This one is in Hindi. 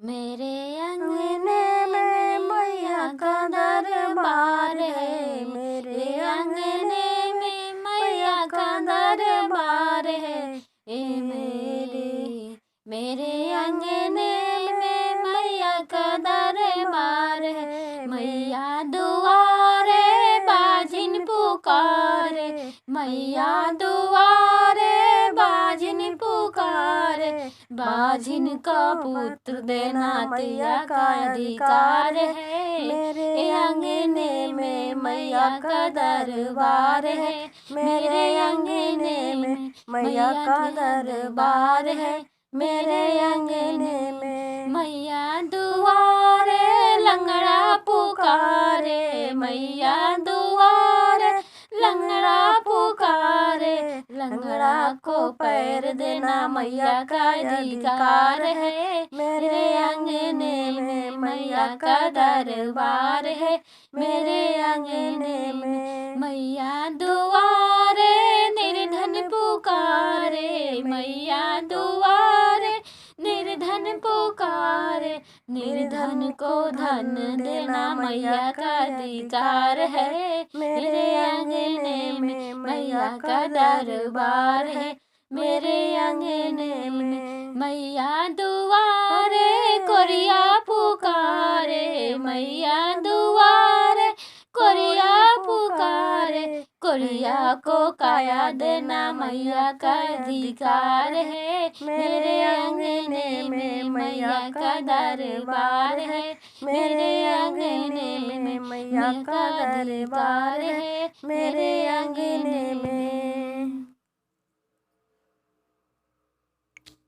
मेरे अंगने में मैया का दरबार है, मेरे अंगने में मैया का दरबार है। ए मेरे अंगने में मैया का दरबार है। मैया दुआरे बाजिन पुकारे, मैया दुआरे बाजिन पुकारे। बाजिन का पुत्र देना मैया का अधिकार है। मेरे अंगने में मैया का दरबार है, मेरे अंगने में मैया का दरबार है। मेरे अंगने में मैया दुआरे लंगड़ा पुकारे, मैया दुआरे लंगड़ा पुकारे। लंगड़ा को पैर देना मैया का अधिकार है। मेरे अंगने में मैया का दरबार है, मेरे अंगने में मैया दुआरे निर्धन पुकारे, मैया दुआरे निर्धन पुकारे। निर्धन को धन देना मैया का अधिकार है। मेरे अंगने में मैया का दरबार है, मेरे अंगने में मैया दुआरे कोरिया पुकारे, मैया दुआरे कोरिया पुकारे। कोरिया को काया देना मैया का अधिकार है। मेरे अंगने में मैया का दरबार है, मेरे अंगने में मैया का दरबार है। मेरे अंगने में